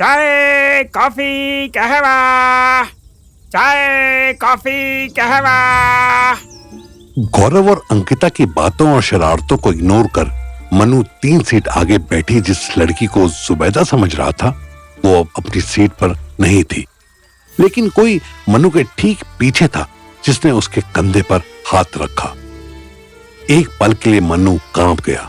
चाय कॉफी कहवा, चाय कॉफी कहवा। गौरव और अंकिता की बातों और शरारतों को इग्नोर कर मनु 3 सीट आगे बैठी जिस लड़की को जुबैदा समझ रहा था वो अब अपनी सीट पर नहीं थी, लेकिन कोई मनु के ठीक पीछे था जिसने उसके कंधे पर हाथ रखा। एक पल के लिए मनु कांप गया।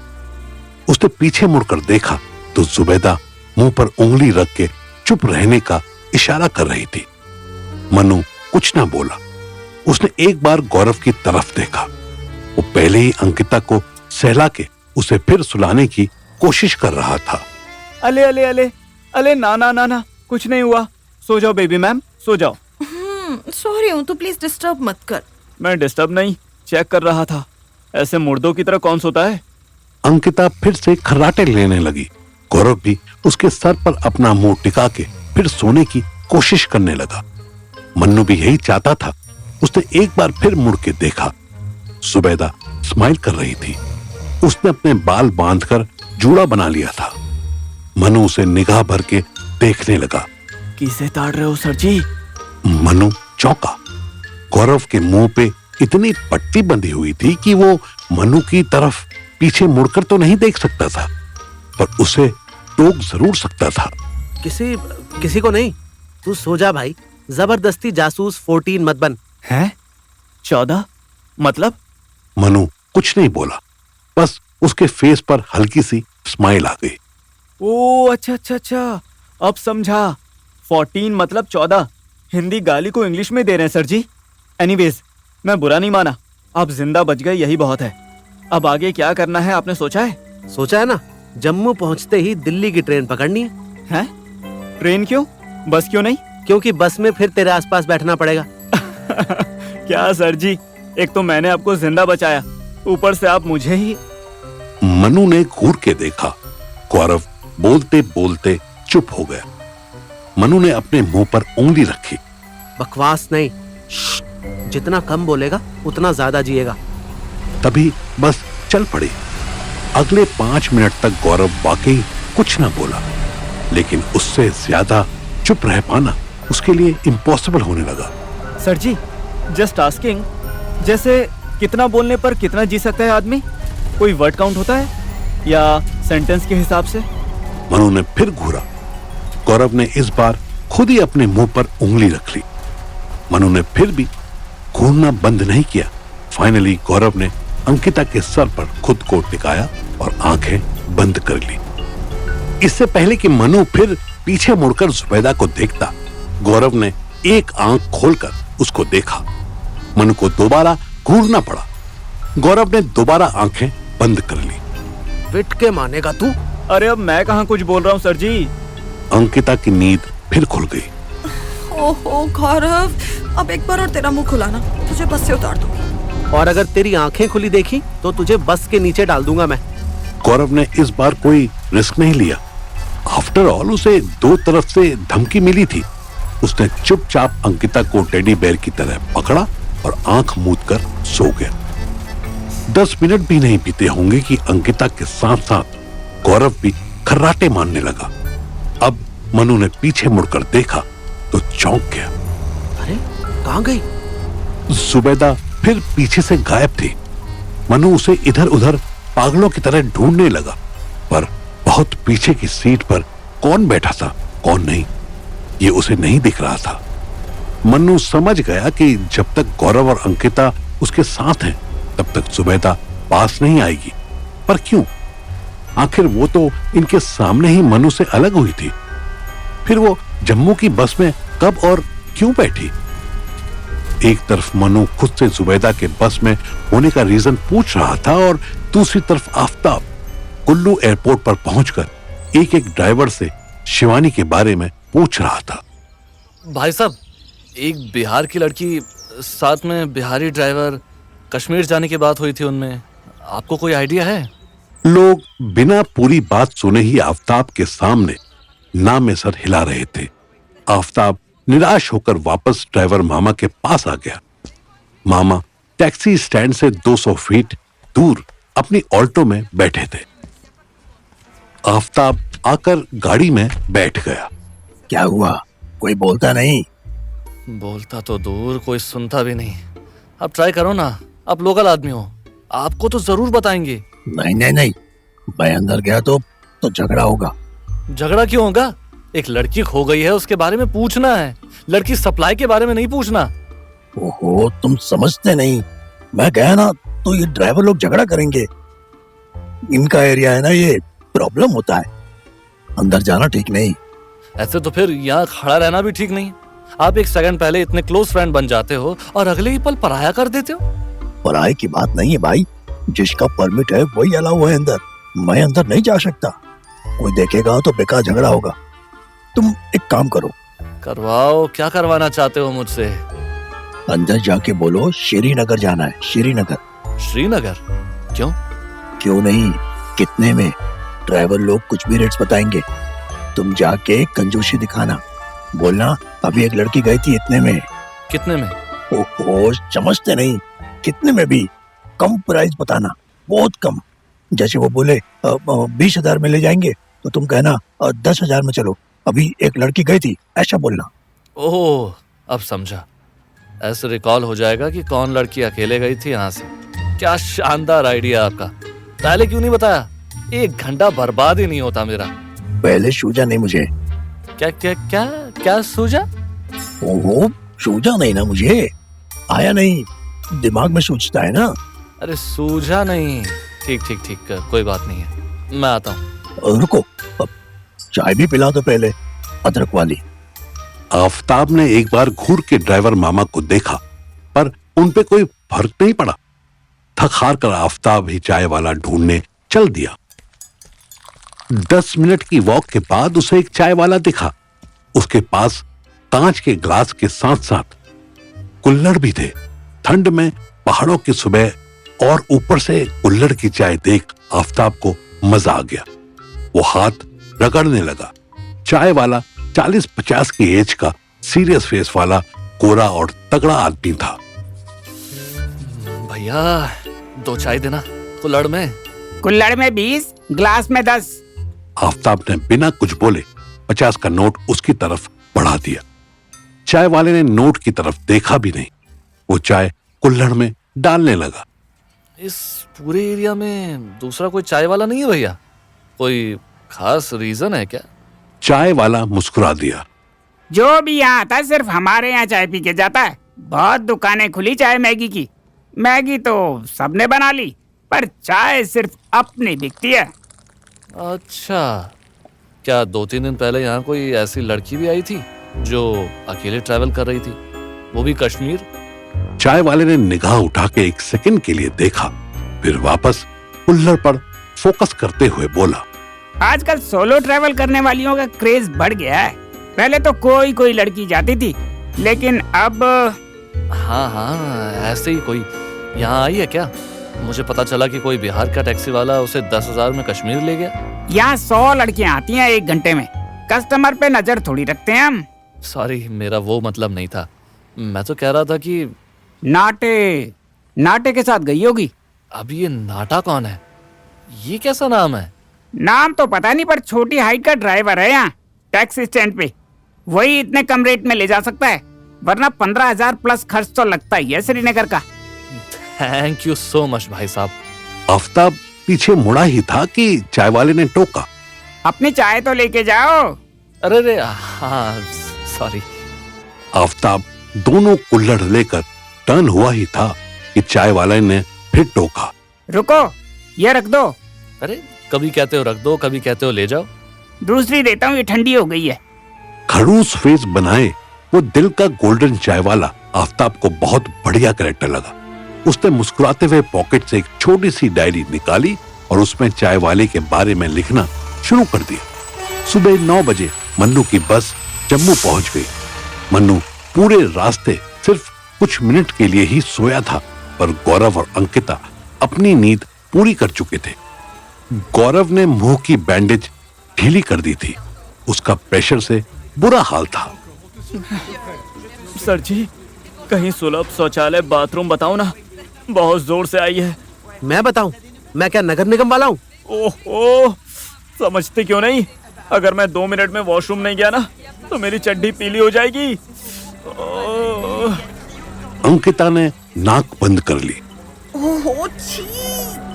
उसने पीछे मुड़कर देखा तो जुबैदा मुंह पर उंगली रख के चुप रहने का इशारा कर रही थी। मनु कुछ ना बोला। उसने एक बार गौरव की तरफ देखा। वो पहले ही अंकिता को सहला के उसे फिर सुलाने की कोशिश कर रहा था। अले अले अले अले ना ना ना ना, कुछ नहीं हुआ, सो जाओ बेबी मैम, सो जाओ। सॉरी हूँ, तो प्लीज डिस्टर्ब मत कर। मैं डिस्टर्ब नहीं, चेक कर रहा था। ऐसे मुर्दों की तरह कौन सोता है? अंकिता फिर से खर्राटे लेने लगी। गौरव भी उसके सर पर अपना मुंह टिका के फिर सोने की कोशिश करने लगा। मन्नू भी यही चाहता था। उसने एक बार फिर मुड़ के देखा। जुबैदा स्माइल कर रही थी। उसने अपने बाल बांधकर जूड़ा बना लिया था। मनु उसे निगाह भर के देखने लगा। किसे ताड़ रहे हो सर जी? मनु चौंका। गौरव के मुंह पे इतनी पट्टी बंधी हुई थी कि वो मनु की तरफ पीछे मुड़कर तो नहीं देख सकता था, पर उसे टोक जरूर सकता था। किसी को नहीं, तू सो जा भाई। जबरदस्ती जासूस 14 मत बन। हैं? 14 मतलब? मनु कुछ नहीं बोला, बस उसके फेस पर हल्की सी स्माइल आ गई। ओ अच्छा अच्छा अच्छा, अब समझा। 14 मतलब 14। हिंदी गाली को इंग्लिश में दे रहे हैं सर जी। एनीवेज, मैं बुरा नहीं माना। आप जिंदा बच गए, यही बहुत है। अब आगे क्या करना है आपने सोचा है? सोचा है ना, जम्मू पहुंचते ही दिल्ली की ट्रेन पकड़नी है। हैं? ट्रेन क्यों, बस क्यों नहीं? क्योंकि बस में फिर तेरे आसपास बैठना पड़ेगा। क्या सर जी, एक तो मैंने आपको जिंदा बचाया, ऊपर से आप मुझे ही। मनु ने घूर के देखा। गौरव बोलते बोलते चुप हो गया। मनु ने अपने मुंह पर उंगली रखी। बकवास नहीं, जितना कम बोलेगा उतना ज्यादा जिएगा। तभी बस चल पड़ी। अगले 5 मिनट तक गौरव वाकई कुछ न बोला, लेकिन उससे ज्यादा चुप रह पाना उसके लिए इम्पॉसिबल होने लगा। सर जी, जस्ट आस्किंग, जैसे कितना बोलने पर कितना जी सकता है आदमी? कोई वर्ड काउंट होता है या सेंटेंस के हिसाब से? मनु ने फिर घूरा। गौरव ने इस बार खुद ही अपने मुंह पर उंगली रख ली। मनु ने फिर भी घूरना बंद नहीं किया। फाइनली गौरव ने अंकिता के सर पर खुद को टिकाया और आंखें बंद कर ली। इससे पहले कि मनु फिर पीछे मुड़कर जुबैदा को देखता, गौरव ने एक आंख खोलकर उसको देखा। मनु को दोबारा घूरना पड़ा। गौरव ने दोबारा आंखें बंद कर ली। पिट के मानेगा तू? अरे अब मैं कहाँ कुछ बोल रहा हूँ सर जी। अंकिता की नींद फिर खुल गई। ओहो गौरव, अब एक बार और तेरा मुंह खुलाना, तुझे बस से उतार दूंगी। और अगर तेरी आंखें खुली देखी तो तुझे बस के नीचे डाल दूंगा मैं। गौरव ने इस बार कोई रिस्क नहीं लिया। आफ्टर ऑल उसे 2 तरफ से धमकी मिली थी। उसने चुपचाप अंकिता को टेडी बेयर की तरह पकड़ा और आंख मूंद कर सो गया। 10 मिनट भी नहीं बीते होंगे कि अंकिता के साथ साथ गौरव भी खर्राटे मारने लगा। अब मनु ने पीछे मुड़कर देखा तो चौंक गया। अरे कहाँ गई? जुबैदा फिर पीछे से गायब थी। मनु उसे इधर उधर पागलों की तरह ढूंढने लगा, पर बहुत पीछे की सीट पर कौन बैठा था कौन नहीं, ये उसे नहीं दिख रहा था। मनु समझ गया कि जब तक गौरव और अंकिता उसके साथ हैं तब तक जुबैदा पास नहीं आएगी। पर क्यों? आखिर वो तो इनके सामने ही मनु से अलग हुई थी। फिर वो जम्मू की बस में कब और क्यों बैठी? एक तरफ मनु खुद से जुबैदा के बस में होने का रीजन पूछ रहा था और दूसरी तरफ आफताब कुल्लू एयरपोर्ट पर पहुंचकर एक एक ड्राइवर से शिवानी के बारे में पूछ रहा था। भाई साहब, एक बिहार की लड़की, साथ में बिहारी ड्राइवर, कश्मीर जाने की बात हुई थी उनमें, आपको कोई आइडिया है? लोग बिना पूरी बात सुने ही आफताब के सामने ना में सर हिला रहे थे। आफताब निराश होकर वापस ड्राइवर मामा के पास आ गया। मामा टैक्सी स्टैंड से 200 फीट दूर अपनी ऑल्टो में बैठे थे। आफताब आकर गाड़ी में बैठ गया। क्या हुआ? कोई बोलता नहीं? बोलता तो दूर, कोई सुनता भी नहीं। आप ट्राई करो ना, आप लोकल आदमी हो, आपको तो जरूर बताएंगे। नहीं नहीं नहीं, मैं अंदर गया तो झगड़ा होगा। झगड़ा क्यों होगा? एक लड़की खो गई है, उसके बारे में पूछना है, लड़की सप्लाई के बारे में नहीं पूछना। ओहो, तुम समझते नहीं। मैं गया ना तो ये ड्राइवर लोग झगड़ा करेंगे। इनका एरिया है ना, ये प्रॉब्लम होता है। अंदर जाना ठीक नहीं। ऐसे तो फिर यहाँ खड़ा रहना भी ठीक नहीं। आप एक सेकंड पहले इतने क्लोज फ्रेंड बन जाते हो और अगले ही पल पराया कर देते हो। पढ़ाई की बात नहीं है भाई, जिसका परमिट है वही अलाउ है अंदर। मैं अंदर नहीं जा सकता, कोई देखेगा तो बेकार झगड़ा होगा। तुम एक काम करो, करवाओ, क्या करवाना चाहते हो मुझसे? अंदर जाके बोलो श्रीनगर जाना है, श्रीनगर। श्रीनगर? क्यों? क्यों नहीं, कितने में? ड्राइवर लोग कुछ भी रेट्स बताएंगे। तुम जाके कंजूसी दिखाना, बोलना अभी एक लड़की गई थी इतने में। कितने में? ओहो, समझते नहीं, कितने में भी कम प्राइस बताना, बहुत कम। जैसे वो बोले 20,000 में ले जाएंगे तो तुम कहना 10,000 में चलो, अभी एक लड़की गई थी, ऐसा बोलना। ओह, अब समझा। ऐसे रिकॉल हो जाएगा कि कौन लड़की अकेले गई थी यहाँ से। क्या शानदार आइडिया आपका, पहले क्यों नहीं बताया? 1 घंटा बर्बाद ही नहीं होता मेरा। पहले सूझा नहीं मुझे। क्या क्या क्या क्या सूझा? ओहो, सूझा नहीं ना मुझे, आया नहीं, दिमाग में सूझता है ना। अरे सूझा नहीं, ठीक ठीक ठीक, कोई बात नहीं है, मैं आता हूँ। रुको, अब चाय भी पिला दो पहले, अदरक वाली। आफताब ने एक बार घूर के ड्राइवर मामा को देखा, पर उनपे कोई फर्क नहीं पड़ा। थक हार कर आफताब ही चाय वाला ढूंढने चल दिया। 10 मिनट की वॉक के बाद उसे एक चाय वाला दिखा। उसके पास कांच के ग्लास के साथ साथ कुल्हड़ भी थे। ठंड में पहाड़ों की सुबह और ऊपर से कुल्हड़ की चाय देख आफताब को मजा आ गया। वो हाथ रगड़ने लगा। चाय वाला 40-50 की एज का सीरियस फेस वाला गोरा और तगड़ा आदमी था। भैया 2 चाय देना, कुल्हड़ में। कुल्हड़ में 20, ग्लास में 10। आफताब ने बिना कुछ बोले 50 का नोट उसकी तरफ बढ़ा दिया। चाय वाले ने नोट की तरफ देखा भी नहीं। वो चाय कुल्हड़ में डालने लगा। इस पूरे एरिया में दूसरा कोई चाय वाला नहीं है भैया? कोई खास रीजन है क्या? चाय वाला मुस्कुरा दिया। जो भी यहाँ आता है सिर्फ हमारे यहाँ चाय पी के जाता है। बहुत दुकानें खुली चाय मैगी की, मैगी तो सबने बना ली, पर चाय सिर्फ अपनी बिकती है। अच्छा, क्या 2-3 दिन पहले यहाँ कोई ऐसी लड़की भी आई थी जो अकेले ट्रैवल कर रही थी, वो भी कश्मीर? चाय वाले ने निगाह उठा के एक सेकंड के लिए देखा, फिर वापस कुल्हड़ पर फोकस करते हुए बोला। आजकल सोलो ट्रैवल करने वालियों का क्रेज बढ़ गया है। पहले तो कोई कोई लड़की जाती थी, लेकिन अब हाँ हाँ, ऐसे ही कोई यहाँ आई है क्या? मुझे पता चला कि कोई बिहार का टैक्सी वाला उसे 10,000 में कश्मीर ले गया। यहाँ 100 लड़कियाँ आती हैं 1 घंटे में। कस्टमर पे नजर थोड़ी रखते हैं हम। सॉरी, मेरा वो मतलब नहीं था। मैं तो कह रहा था कि नाटे के साथ गई होगी। अब ये नाटा कौन है? ये कैसा नाम है? नाम तो पता नहीं, पर छोटी हाइट का ड्राइवर है यहाँ टैक्सी स्टैंड पे। वही इतने कम रेट में ले जा सकता है, वरना 15,000 प्लस खर्च तो लगता ही है श्रीनगर का। थैंक यू सो मच भाई साहब। आफताब पीछे मुड़ा ही था कि चाय वाले ने टोका। अपनी चाय तो लेके जाओ। अरे हाँ, सॉरी। आफताब दोनों कुल्हड़ लेकर टर्न हुआ ही था कि चाय वाले ने फिर टोका। रुको, ये रख दो। अरे कभी कहते हो रख दो, कभी कहते हो ले जाओ। दूसरी देता हूँ, ये ठंडी हो गई है। खड़ूस फेस बनाए वो दिल का गोल्डन चाय वाला आफताब को बहुत बढ़िया कैरेक्टर लगा। उसने मुस्कुराते हुए पॉकेट से एक छोटी सी डायरी निकाली और उसमें चाय वाले के बारे में लिखना शुरू कर दिया। सुबह 9 बजे मन्नू की बस जम्मू पहुंच गई। मन्नू पूरे रास्ते सिर्फ कुछ मिनट के लिए ही सोया था, पर गौरव और अंकिता अपनी नींद पूरी कर चुके थे। गौरव ने मुंह की बैंडेज ढीली कर दी थी। उसका प्रेशर से बुरा हाल था। सर जी, कहीं सुलभ शौचालय बाथरूम बताओ ना, बहुत जोर से आई है। मैं बताऊं? मैं क्या नगर निगम वाला हूँ? ओहो, समझते क्यों नहीं? अगर मैं 2 मिनट में वॉशरूम नहीं गया ना तो मेरी चड्डी पीली हो जाएगी। ओह, अंकिता ने नाक बंद कर ली। ओहो छी,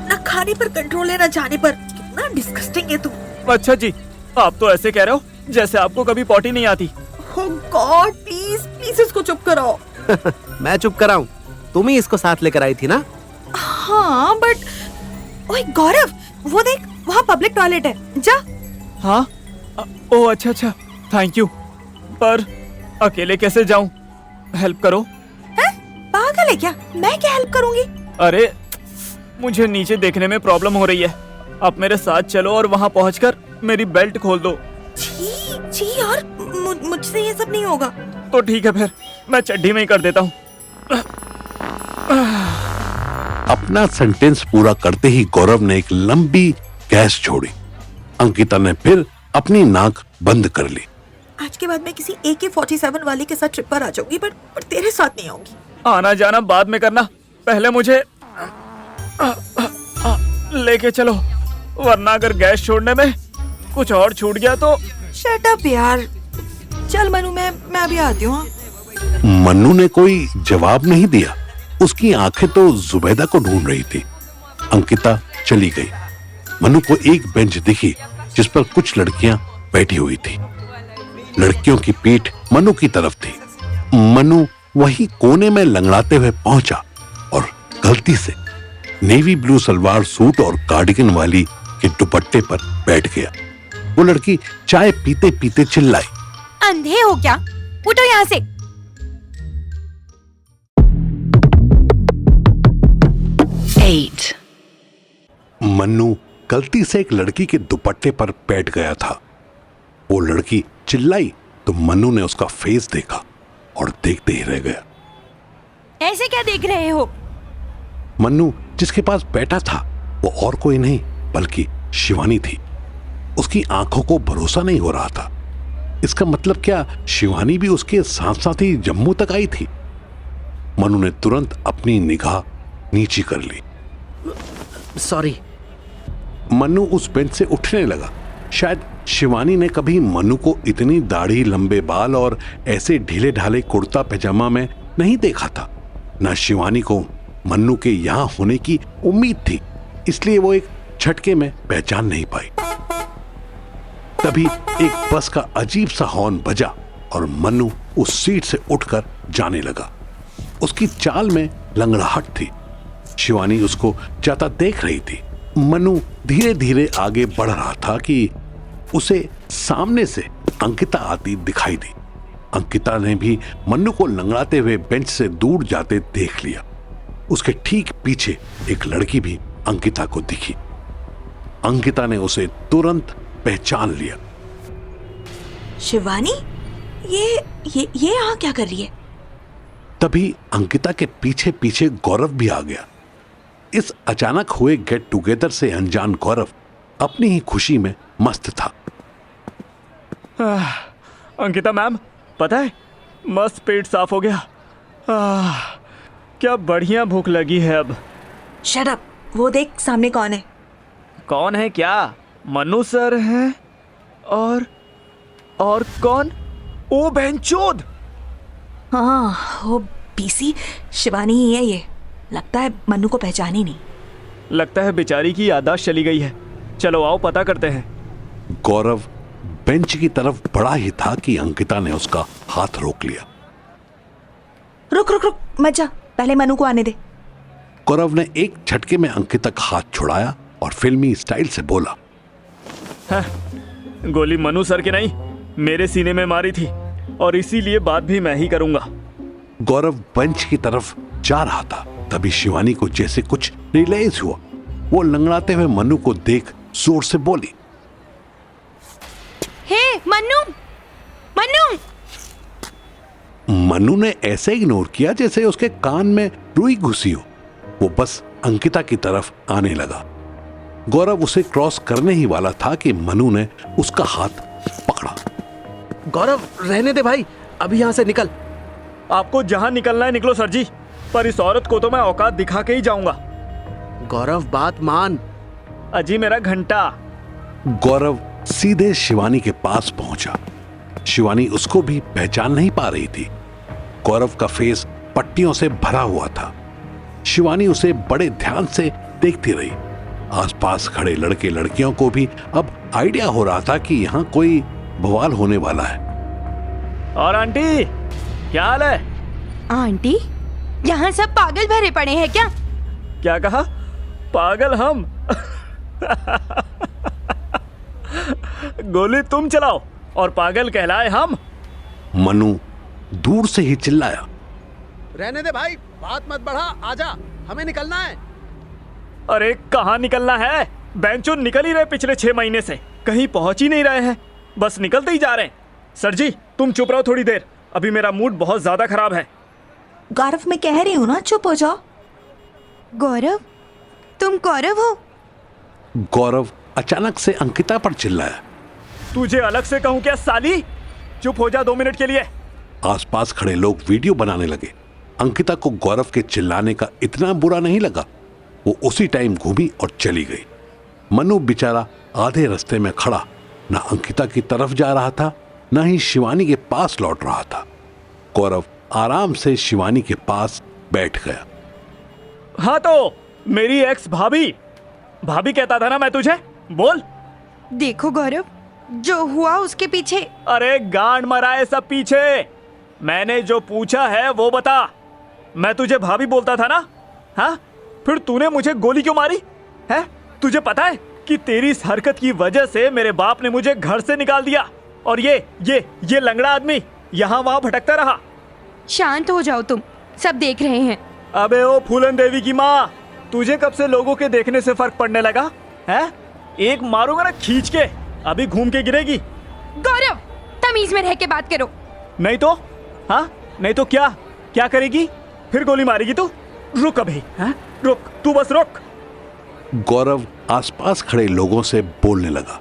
ना खाने पर कंट्रोल है ना जाने पर। कितना डिस्गस्टिंग है तू। अच्छा जी, आप तो ऐसे कह रहे हो जैसे आपको कभी पॉटी नहीं आती। ओह गॉड, प्लीज प्लीज इसको चुप कराओ। मैं चुप कराऊं? तुम ही इसको साथ लेकर आई थी ना? हाँ बट ओए गौरव, वो देख वहाँ पब्लिक टॉयलेट है, जा। हाँ, ओह अच्छा अच्छा, थैंक यू। पर अकेले कैसे जाऊं? हेल्प करो। हैं? पागल है क्या? मैं क्या हेल्प करूंगी? अरे मुझे नीचे देखने में प्रॉब्लम हो रही है। आप मेरे साथ चलो और वहाँ पहुँचकर मेरी बेल्ट खोल दो। छी छी यार, मुझसे ये सब नहीं होगा। तो ठीक है, फिर मैं चड्डी में ही कर देता हूँ। अपना सेंटेंस पूरा करते ही गौरव ने एक लंबी गैस छोड़ी। अंकिता ने फिर अपनी नाक बंद कर ली। आज के बाद मैं किसी AK-47 वाले के साथ ट्रिप पर आ जाऊंगी, पर तेरे साथ नहीं आऊंगी। आना जाना बाद में करना, पहले मुझे लेके चलो, वरना अगर गैस छोड़ने में कुछ और छूट गया तो। शट अप यार। चल मनु, मैं अभी आती हूँ। मन्नू ने कोई जवाब नहीं दिया। उसकी आंखें तो जुबैदा को ढूंढ रही थी। अंकिता चली गई। मन्नू को एक बेंच दिखी जिस पर कुछ लड़कियां बैठी हुई थी। लड़कियों की पीठ मन्नू की तरफ थी। मन्नू वही कोने में लंगड़ाते हुए पहुंचा और गलती से नेवी ब्लू सलवार सूट और कार्डिगन वाली के दुपट्टे पर बैठ गया। वो लड़की चाय पीते पीते चिल्लाई, अंधे हो क्या? उठो यहाँ से। मन्नू गलती से एक लड़की के दुपट्टे पर बैठ गया था। वो लड़की चिल्लाई तो मन्नू ने उसका फेस देखा और देखते ही रह गया। ऐसे क्या देख रहे हो? मन्नू जिसके पास बैठा था वो और कोई नहीं बल्कि शिवानी थी। उसकी आंखों को भरोसा नहीं हो रहा था। इसका मतलब क्या शिवानी भी उसके साथ साथ ही जम्मू तक आई थी? मन्नू ने तुरंत अपनी निगाह नीची कर ली। सॉरी। मन्नू उस बेंच से उठने लगा। शायद शिवानी ने कभी मन्नू को इतनी दाढ़ी, लंबे बाल और ऐसे ढीले ढाले कुर्ता पैजामा में नहीं देखा था। न शिवानी को मन्नू के यहां होने की उम्मीद थी, इसलिए वो एक झटके में पहचान नहीं पाई। तभी एक बस का अजीब सा हॉर्न बजा और मन्नू उस सीट से उठकर जाने लगा। उसकी चाल में लंगड़ाहट थी। शिवानी उसको जाता देख रही थी। मन्नू धीरे धीरे आगे बढ़ रहा था कि उसे सामने से अंकिता आती दिखाई दी। अंकिता ने भी मन्नू को लंगड़ाते हुए बेंच से दूर जाते देख लिया। उसके ठीक पीछे एक लड़की भी अंकिता को दिखी। अंकिता ने उसे तुरंत पहचान लिया। शिवानी, ये यहाँ क्या कर रही है? तभी अंकिता के पीछे पीछे गौरव भी आ गया। इस अचानक हुए गेट टुगेदर से अनजान गौरव अपनी ही खुशी में मस्त था। अंकिता मैम, पता है मस्त पेट साफ हो गया। क्या बढ़िया भूख लगी है अब। Shut up. वो देख सामने कौन है। कौन है क्या? मन्नू सर हैं और कौन? ओ बहनचोद। हाँ, वो पीसी शिवानी ही है। ये लगता है मन्नू को पहचान ही नहीं। लगता है बेचारी की याददाश्त चली गई है। चलो आओ पता करते हैं। गौरव बेंच की तरफ बढ़ा ही था कि अंकिता ने उसका हाथ रोक लिया। रुक रुक रुक, मत जा, पहले मन्नू को आने दे। गौरव ने एक झटके में अंकिता का हाथ छुड़ाया और फिल्मी स्टाइल से बोला, गोली मन्नू सर की नहीं, मेरे सीने में मारी थी और इसीलिए बात भी मैं ही करूंगा। गौरव बेंच की तरफ जा रहा था। तभी शिवानी को जैसे कुछ रियलाइज हुआ। वो लंगड़ाते हुए मन्नू को देख जोर से बोली, हे मन्नू, मन्नू। मन्नू ने ऐसे इग्नोर किया जैसे उसके कान में रुई घुसी हो। वो बस अंकिता की तरफ आने लगा। गौरव उसे क्रॉस करने ही वाला था कि मन्नू ने उसका हाथ पकड़ा। गौरव रहने दे भाई, अभी यहाँ से निकल। आपको जहां निकलना है निकलो सर जी, पर इस औरत को तो मैं औकात दिखा के ही जाऊंगा। गौरव बात मान। अजी मेरा घंटा। गौरव सीधे शिवानी के पास पहुंचा। शिवानी उसको भी पहचान नहीं पा रही थी। गौरव का फेस पट्टियों से भरा हुआ था। शिवानी उसे बड़े ध्यान से देखती रही। आसपास खड़े लड़के लड़कियों को भी अब आइडिया हो रहा था कि यहाँ कोई बवाल होने वाला है। और आंटी, क्या हाल है? आंटी, यहाँ सब पागल भरे पड़े हैं क्या? क्या कहा? पागल हम? गोली तुम चलाओ और पागल कहलाए हम? मनु दूर से ही चिल्लाया। रहने दे भाई, बात मत बढ़ा, आजा, हमें निकलना है। अरे कहाँ निकलना है? बेंचो निकल ही रहे पिछले 6 महीने से, कहीं पहुंच ही नहीं रहे हैं, बस निकलते ही जा रहे हैं। सर जी तुम चुप रहो थोड़ी देर, अभी मेरा मूड बहुत ज्यादा खराब है। गौरव, मैं कह रही हूँ ना, चुप हो जाओ। गौरव, तुम गौरव हो? गौरव अचानक से अंकिता पर चिल्लाया। तुझे अलग से कहूँ क्या साली? चुप हो जा 2 मिनट के लिए। आसपास खड़े लोग वीडियो बनाने लगे। अंकिता को गौरव के चिल्लाने का इतना बुरा नहीं लगा। वो उसी टाइम घूमी और चली गई। मनु बेचारा आधे रास्ते में खड़ा, ना अंकिता की तरफ जा रहा था, ना ही शिवानी के पास लौट रहा था। गौरव आराम से शिवानी के पास बैठ गया। हाँ तो मेरी एक्स भाभी कहता था ना मैं तुझे, बोल। देखो गौरव, जो हुआ उसके पीछे। अरे गांड मराए सब पीछे, मैंने जो पूछा है वो बता। मैं तुझे भाभी बोलता था ना? हाँ, फिर तूने मुझे गोली क्यों मारी है? तुझे पता है कि तेरी इस हरकत की वजह से मेरे बाप ने मुझे घर से निकाल दिया और ये लंगड़ा आदमी यहाँ वहाँ भटकता रहा। शांत हो जाओ तुम, सब देख रहे हैं। अबे ओ फूलन देवी की माँ, तुझे कब से लोगों के देखने से फर्क पड़ने लगा है? एक मारूंगा ना खींच के, अभी घूम के गिरेगी। गौरव, तमीज में रह के बात करो। नहीं तो? हाँ, नहीं तो क्या करेगी? फिर गोली मारेगी तू? रुक अभी, हाँ? रुक, तू बस रुक। गौरव आसपास खड़े लोगों से बोलने लगा।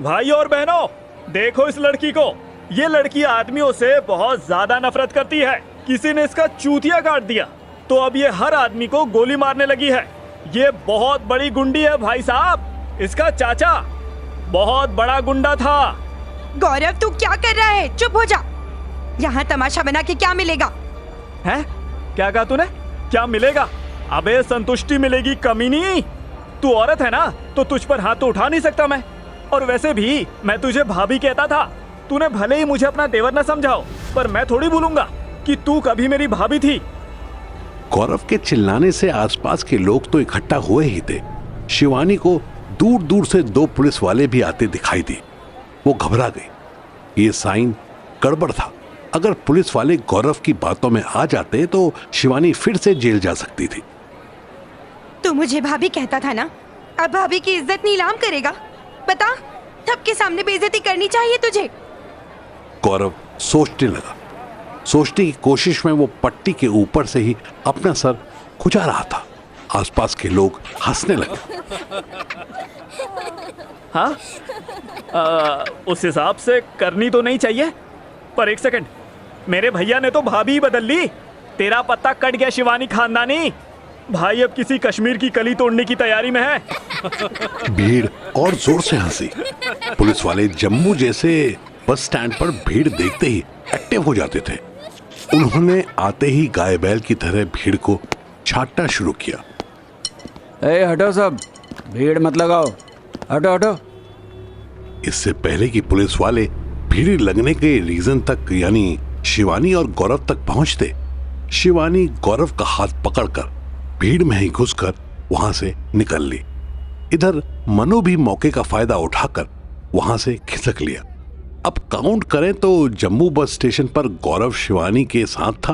भाई और बहनों, देखो इस लड़की को। ये लड़की आदमियों से बहुत ज्यादा नफरत करती है। किसी ने इसका चूतिया काट दिया तो अब ये हर आदमी को गोली मारने लगी है। ये बहुत बड़ी गुंडी है भाई साहब। इसका चाचा बहुत बड़ा गुंडा था। गौरव, तू क्या कर रहा है? चुप हो जा। यहाँ तमाशा बना के क्या मिलेगा? हैं? क्या कहा तूने? क्या मिलेगा? अबे संतुष्टि मिलेगी कमीनी। तू औरत है ना, तो तुझ पर हाथ तो उठा नहीं सकता मैं। और वैसे भी मैं तुझे भाभी कहता था। तूने भले ही मुझे अपना देवर न समझाओ, पर मैं थोड़ी भूलूंगा कि तू कभी मेरी भाभी थी। गौरव के चिल्लाने से आसपास के लोग तो इकट्ठा हुए ही थे। शिवानी को दूर दूर से 2 पुलिस वाले भी आते दिखाई दिए। वो घबरा गई। ये साइन गड़बड़ था। अगर पुलिस वाले गौरव की बातों में आ जाते तो शिवानी फिर से जेल जा सकती थी। तू मुझे भाभी कहता था ना, अब भाभी की इज्जत नीलाम करेगा? बता, सबके सामने बेइज्जती करनी चाहिए तुझे? गौरव सोचने लगा। सोचने की कोशिश में वो पट्टी के ऊपर से ही अपना सर खुजा रहा था। आसपास के लोग हंसने लगे। हाँ, उस हिसाब से करनी तो नहीं चाहिए, पर एक सेकंड, मेरे भैया ने तो भाभी ही बदल ली। तेरा पत्ता कट गया शिवानी खानदानी। भाई अब किसी कश्मीर की कली तोड़ने की तैयारी में है। भीड़ और जोर से हंसी। पुलिस वाले जम्मू जैसे बस स्टैंड पर भीड़ देखते ही एक्टिव हो जाते थे। उन्होंने आते ही गाय बैल की तरह भीड़ को छांटना शुरू किया। हटो सब, भीड़ मत लगाओ, हटो हटो। इससे पहले कि पुलिस वाले भीड़ लगने के रीजन तक यानी शिवानी और गौरव तक पहुंचते, शिवानी गौरव का हाथ पकड़कर भीड़ में ही घुसकर वहां से निकल ली। इधर मनु भी मौके का फायदा उठाकर वहां से खिसक लिया। अब काउंट करें तो जम्मू बस स्टेशन पर गौरव शिवानी के साथ था,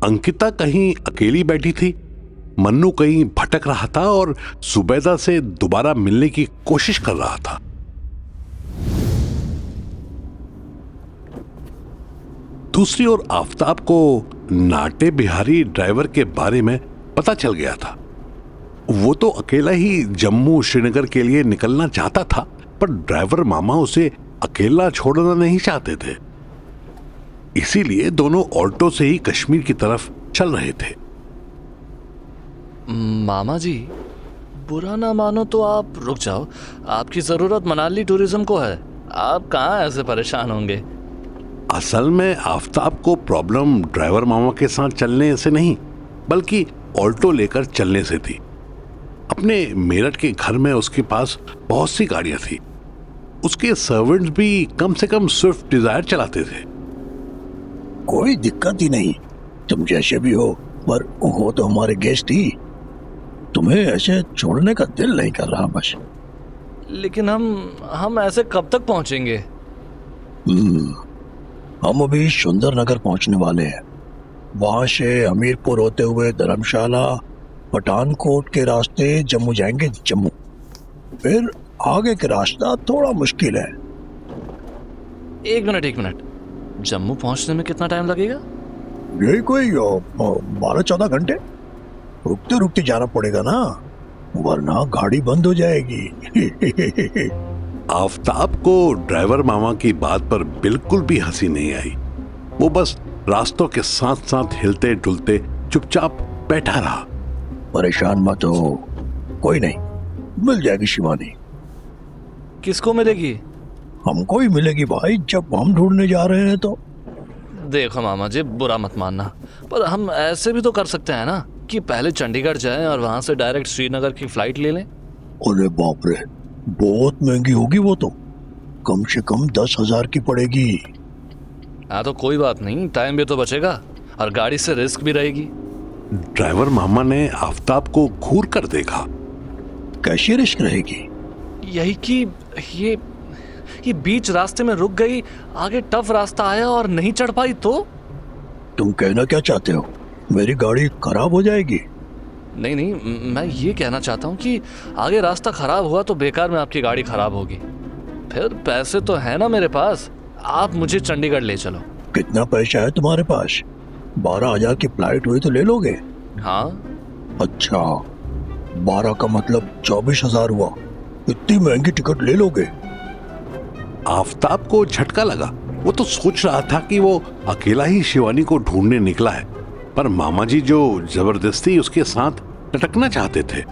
अंकिता कहीं अकेली बैठी थी, मन्नू कहीं भटक रहा था और सुबैदा से दोबारा मिलने की कोशिश कर रहा था। दूसरी ओर आफताब को नाटे बिहारी ड्राइवर के बारे में पता चल गया था। वो तो अकेला ही जम्मू श्रीनगर के लिए निकलना चाहता था, पर ड्राइवर मामा उसे अकेला छोड़ना नहीं चाहते थे। इसीलिए दोनों ऑल्टो से ही कश्मीर की तरफ चल रहे थे। मामा जी, बुरा ना मानो तो आप रुक जाओ। आपकी जरूरत मनाली टूरिज्म को है। आप कहाँ ऐसे परेशान होंगे? असल में आफताब को प्रॉब्लम ड्राइवर मामा के साथ चलने से नहीं, बल्कि ऑल्टो लेकर चलने से थी। अपने मेरठ के घर में उसके पास बहुत सी गाड़ियां थी। उसके सर्वेंट्स भी कम से कम स्विफ्ट डिजायर चलाते थे। कोई दिक्कत ही नहीं, तुम जैसे भी हो, पर हो तो हमारे गेस्ट ही। तुम्हें ऐसे छोड़ने का दिल नहीं कर रहा बस। लेकिन हम ऐसे कब तक पहुंचेंगे? हम अभी सुंदरनगर पहुंचने वाले हैं। वहां से हमीरपुर होते हुए धर्मशाला, पठानकोट के रास्ते जम्मू जाएंगे, जम्मू। फिर आगे का रास्ता थोड़ा मुश्किल है। एक मिनट, जम्मू पहुंचने में कितना टाइम लगेगा? यही कोई 12-14 घंटे। रुकते रुकते जाना पड़ेगा ना, वरना गाड़ी बंद हो जाएगी। आफताब को ड्राइवर मामा की बात पर बिल्कुल भी हंसी नहीं आई। वो बस रास्तों के साथ साथ हिलते डुलते चुपचाप बैठा रहा। परेशान मत हो, कोई नहीं, मिल जाएगी शिवानी। किसको मिलेगी? हमको ही मिलेगी भाई, जब हम ढूंढने जा रहे हैं तो। देखो मामा जी, बुरा मत मानना, पर हम ऐसे भी तो कर सकते हैं ना कि पहले चंडीगढ़ जाएं और वहां से डायरेक्ट श्रीनगर की फ्लाइट ले लें। अरे बाप रे, बहुत महंगी होगी वो तो, कम से कम 10,000 की पड़ेगी। हाँ तो कोई बात नहीं, टाइम भी तो बचेगा और गाड़ी से रिस्क भी रहेगी। ड्राइवर मामा ने आफताब को घूर कर देखा। कैसी रिस्क रहेगी? यही कि ये बीच रास्ते में रुक गई, आगे टफ रास्ता आया और नहीं चढ़ पाई तो? तुम कहना क्या चाहते हो, मेरी गाड़ी खराब हो जाएगी? नहीं, मैं ये कहना चाहता हूँ कि आगे रास्ता खराब हुआ तो बेकार में आपकी गाड़ी खराब होगी। फिर पैसे तो है ना मेरे पास, आप मुझे चंडीगढ़ ले चलो। कितना पैसा है तुम्हारे पास? 12,000 की फ्लाइट हुई तो ले लोगे? हाँ। अच्छा, 12 का मतलब 24,000 हुआ। इतनी महंगी टिकट ले लोगे? आफताब को झटका लगा। वो तो सोच रहा था कि वो अकेला ही शिवानी को ढूंढने निकला है, पर मामा जी जो जबरदस्ती उसके साथ लटकना चाहते थे।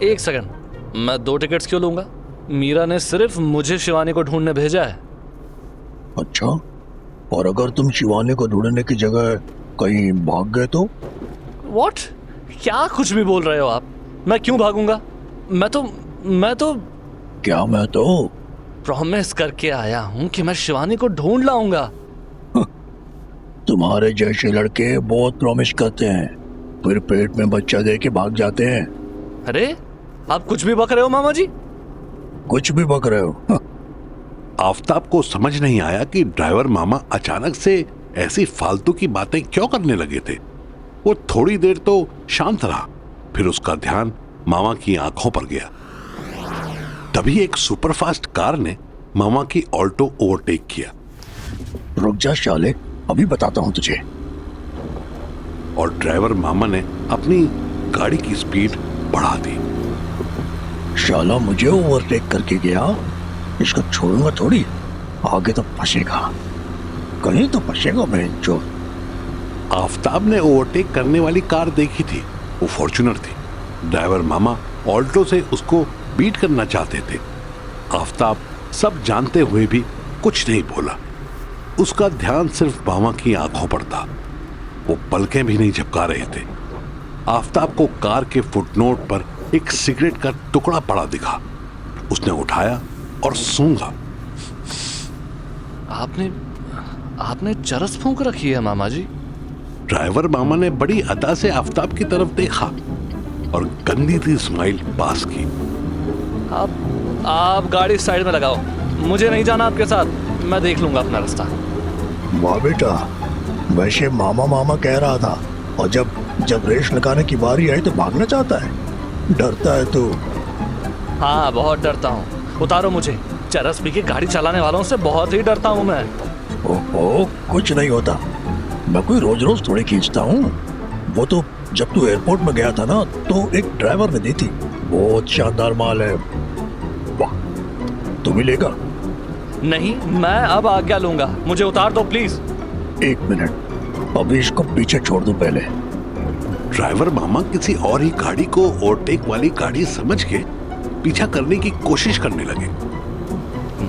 एक सेकंड, मैं 2 टिकट्स क्यों लूंगा? मीरा ने सिर्फ मुझे शिवानी को ढूंढने भेजा है। अच्छा, और अगर तुम शिवानी को ढूंढने की जगह कहीं भाग गए तो? व्हाट? क्या कुछ भी बोल रहे हो आप? मैं क्यों भागूंगा? मैं तो क्या मैं तो प्रॉमिस करके आया हूँ कि मैं शिवानी को ढूंढ लाऊंगा। तुम्हारे जैसे लड़के बहुत प्रॉमिस करते हैं, फिर पेट में बच्चा दे के भाग जाते हैं। अरे आप कुछ भी बक रहे हो मामा जी? कुछ भी बक रहे हो? आफताब को समझ नहीं आया कि ड्राइवर मामा अचानक से ऐसी फालतू की बातें क्यों करने लगे थे। वो थोड़ी देर तो शांत रहा, फिर उसका ध्यान मामा की आंखों पर गया। तभी एक सुपरफास्ट कार ने मामा की ऑल्टो ओवरटेक किया। रुक जा शाले, अभी बताता हूं तुझे। और ड्राइवर मामा ने अपनी गाड़ी की स्पीड बढ़ा दी। शाला मुझे ओवरटेक करके गया, इसको छोड़ूंगा थोड़ी, आगे तो फंसेगा, कहीं तो फंसेगा बहन चोद। आफताब ने ओवरटेक करने वाली कार देखी थी, वो फॉर्च्यूनर थी। ड्राइवर मामा ऑल्टो से उसको बीट करना चाहते थे। आफताब सब जानते हुए भी कुछ नहीं बोला। उसका ध्यान सिर्फ मामा की आंखों पर था। वो पलकें भी नहीं झपका रहे थे। आफताब को कार के फुटनोट पर एक सिगरेट का टुकड़ा पड़ा दिखा। उसने उठाया और सूंघा। आपने चरस फूंक रखी है मामा जी। ड्राइवर मामा ने बड़ी अदा से आफताब की तरफ देखा और गंदी सी स्माइल पास की। आप गाड़ी साइड में लगाओ, मुझे नहीं जाना आपके साथ, मैं देख लूंगा अपना रास्ता। वाह बेटा, वैसे मामा मामा कह रहा था, और जब रेस लगाने की बारी आई तो भागना चाहता है, डरता है तू। हाँ, बहुत डरता हूँ, उतारो मुझे। चरस पी के गाड़ी चलाने वालों से बहुत ही डरता हूँ मैं। ओहो, कुछ नहीं होता, मैं कोई रोज रोज थोड़ी खींचता हूँ। वो तो जब तू एयरपोर्ट में गया था ना, तो एक ड्राइवर ने दी थी, बहुत शानदार माल है। वाह, तू भी लेगा? नहीं, मैं अब आज्ञा लूंगा, मुझे उतार दो प्लीज। 1 मिनट, अभी इसको पीछे छोड़ दूं पहले। ड्राइवर मामा किसी और ही गाड़ी को ओवरटेक वाली गाड़ी समझ के पीछा करने की कोशिश करने लगे।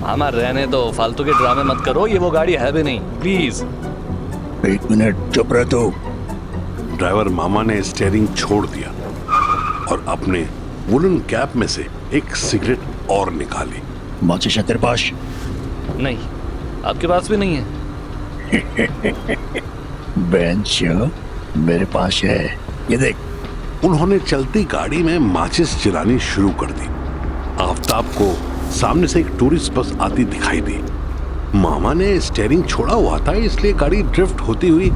मामा रहने दो, फालतू के ड्रामे मत करो, ये वो गाड़ी है भी नहीं, प्लीज। 1 मिनट चुप रह तू। ड्राइवर मामा ने स्टीयरिंग छोड़ दिया और अपने वुलन कैप में से एक सिगरेट और निकाली। माचिस है तेरे पास? नहीं, आपके पास भी नहीं है? बेंच मेरे पास है, ये देख। उन्होंने चलती गाड़ी में माचिस जलानी शुरू कर दी। आफताब को सामने से एक टूरिस्ट बस आती दिखाई दी। मामा ने स्टीयरिंग छोड़ा हुआ था, इसलिए गाड़ी ड्रिफ्ट होती हुई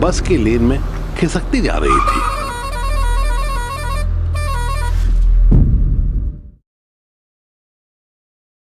बस के लेन में खिसकती जा रही थी।